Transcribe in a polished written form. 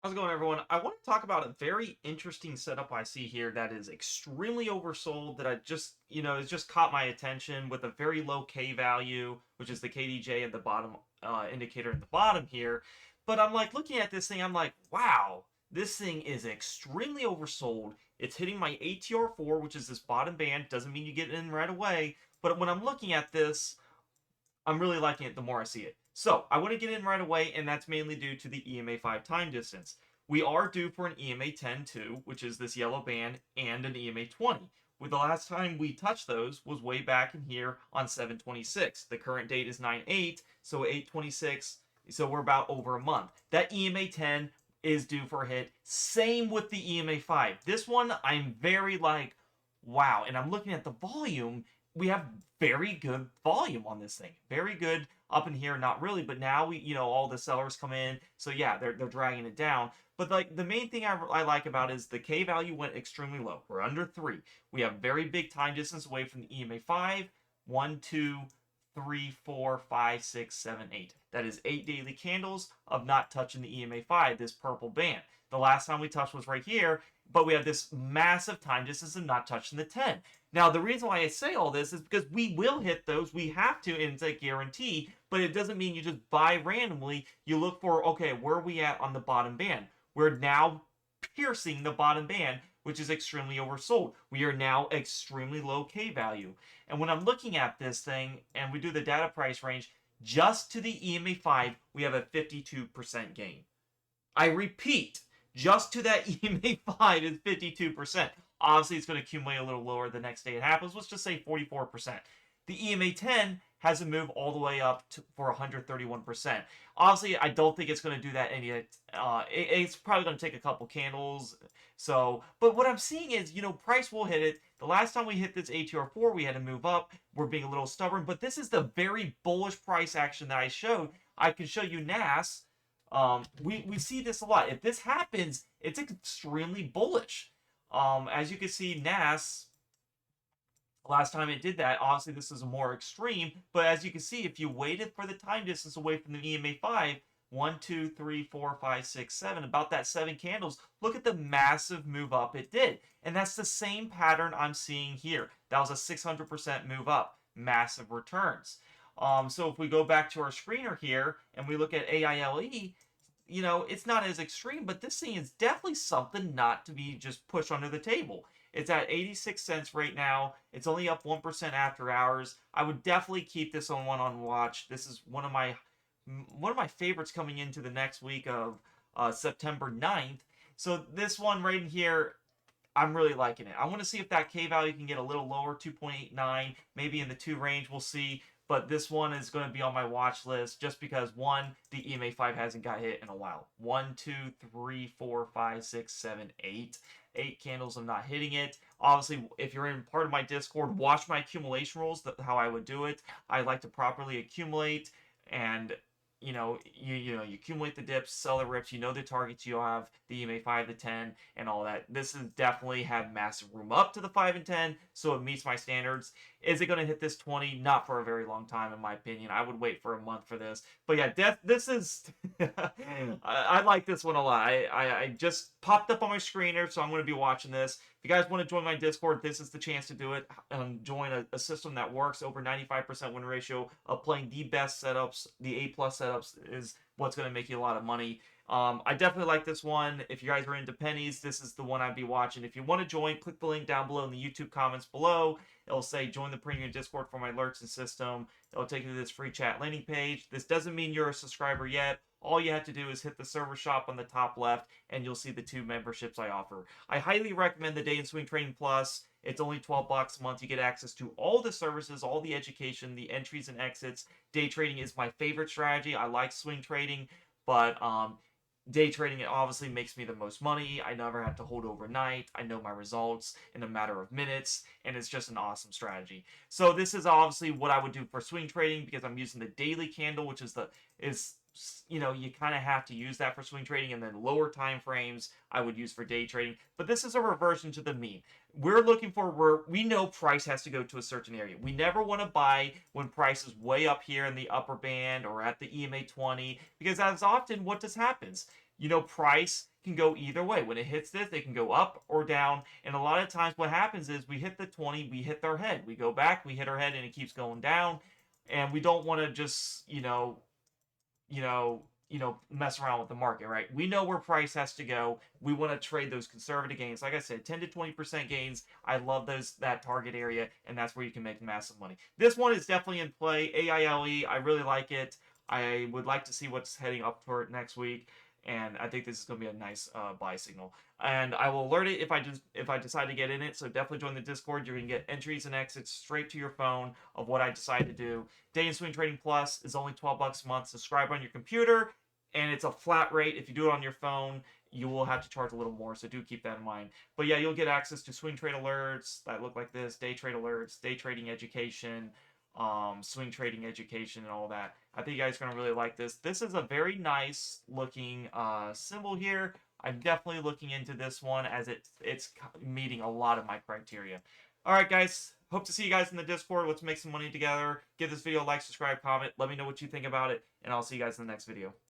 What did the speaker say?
How's it going, everyone? I want to talk about a very interesting setup I see here that is extremely oversold that I has just caught my attention with a very low K value, which is the KDJ at the bottom indicator at the bottom here. But I'm like looking at this thing, I'm like, wow, this thing is extremely oversold. It's hitting my ATR4, which is this bottom band. Doesn't mean you get in right away. But when I'm looking at this, I'm really liking it the more I see it. So I want to get in right away, and that's mainly due to the EMA 5 time distance. We are due for an EMA 10 too, which is this yellow band, and an EMA 20. With the last time we touched those was way back in here on 7/26. The current date is 9/8, so 8/26. So we're about over a month. That EMA 10 is due for a hit. Same with the EMA 5. This one I'm very like, wow, and I'm looking at the volume. We have very good volume on this thing. Very good up in here, not really, but now all the sellers come in. So yeah, they're dragging it down. But like the main thing I like about is the K value went extremely low. We're under 3. We have very big time distance away from the EMA 5. 1, 2, 3, 4, 5, 6, 7, 8. That is 8 daily candles of not touching the EMA 5, this purple band. The last time we touched was right here, but we have this massive time distance of not touching the 10. Now, the reason why I say all this is because we will hit those. We have to, and it's a guarantee, but it doesn't mean you just buy randomly. You look for, okay, where are we at on the bottom band? We're now piercing the bottom band, which is extremely oversold. We are now extremely low K value. And when I'm looking at this thing and we do the data price range, just to the EMA 5, we have a 52% gain. I repeat, just to that EMA 5 is 52%. Obviously, it's going to accumulate a little lower the next day it happens. Let's just say 44%. The EMA 10 has a move all the way up for 131%. Obviously, I don't think it's going to do that any. It's probably going to take a couple candles. So, but what I'm seeing is, price will hit it. The last time we hit this ATR4, we had to move up. We're being a little stubborn, but this is the very bullish price action that I showed. I can show you NAS. We see this a lot. If this happens, it's extremely bullish. As you can see, NAS, last time it did that, obviously this is more extreme, but as you can see, if you waited for the time distance away from the EMA 5, 1, 2, 3, 4, 5, 6, 7, about that 7 candles, look at the massive move up it did. And that's the same pattern I'm seeing here. That was a 600% move up, massive returns. So if we go back to our screener here and we look at AILE, it's not as extreme, but this thing is definitely something not to be just pushed under the table. It's at 86 cents right now. It's only up 1% after hours. I would definitely keep this on watch. This is one of my favorites coming into the next week of September 9th. So this one right in here, I'm really liking it. I want to see if that K value can get a little lower, 2.89, maybe in the 2 range. We'll see. But this one is going to be on my watch list just because, one, the EMA 5 hasn't got hit in a while. 1, 2, 3, 4, 5, 6, 7, 8. 8 candles of not hitting it. Obviously, if you're in part of my Discord, watch my accumulation rules, how I would do it. I like to properly accumulate, and you accumulate the dips, sell the rips, the targets you have, the EMA 5 to 10 and all that. This has definitely had massive room up to the 5 and 10, so it meets my standards. Is it going to hit this 20? Not for a very long time, in my opinion. I would wait for a month for this. But yeah, this is I like this one a lot. I just popped up on my screener, so I'm going to be watching this. If you guys want to join my Discord, this is the chance to do it. Join a system that works, over 95% win ratio of playing the best setups. The A+ setups is what's going to make you a lot of money. I definitely like this one. If you guys are into pennies, this is the one I'd be watching. If you want to join, click the link down below in the YouTube comments below. It'll say join the premium Discord for my alerts and system. It'll take you to this free chat landing page. This doesn't mean you're a subscriber yet. All you have to do is hit the server shop on the top left and you'll see the 2 memberships I offer. I highly recommend the Day and Swing Trading Plus. It's only $12 a month. You get access to all the services, all the education, the entries and exits. Day trading is my favorite strategy. I like swing trading, but day trading, it obviously makes me the most money. I never have to hold overnight. I know my results in a matter of minutes, and it's just an awesome strategy. So this is obviously what I would do for swing trading because I'm using the daily candle, which is you kind of have to use that for swing trading, and then lower time frames I would use for day trading. But this is a reversion to the mean. We're looking for where we know price has to go to a certain area. We never want to buy when price is way up here in the upper band or at the EMA 20, because as often what just happens? you know, price can go either way. When it hits this, it can go up or down. And a lot of times what happens is we hit the 20, we hit our head. We go back, we hit our head, and it keeps going down. And we don't want to just, mess around with the market, right? We know where price has to go. We want to trade those conservative gains. Like I said, 10 to 20% gains. I love that target area, and that's where you can make massive money. This one is definitely in play. AILE, I really like it. I would like to see what's heading up for it next week, and I think this is going to be a nice buy signal. And I will alert it if I decide to get in it. So definitely join the Discord. You're going to get entries and exits straight to your phone of what I decide to do. Day and Swing Trading Plus is only $12 a month. Subscribe on your computer, and it's a flat rate. If you do it on your phone, you will have to charge a little more, so do keep that in mind. But yeah, you'll get access to swing trade alerts that look like this, day trade alerts, day trading education, swing trading education, and all that. I think you guys are going to really like this. This is a very nice looking symbol here. I'm definitely looking into this one as it's meeting a lot of my criteria. All right, guys. Hope to see you guys in the Discord. Let's make some money together. Give this video a like, subscribe, comment. Let me know what you think about it, and I'll see you guys in the next video.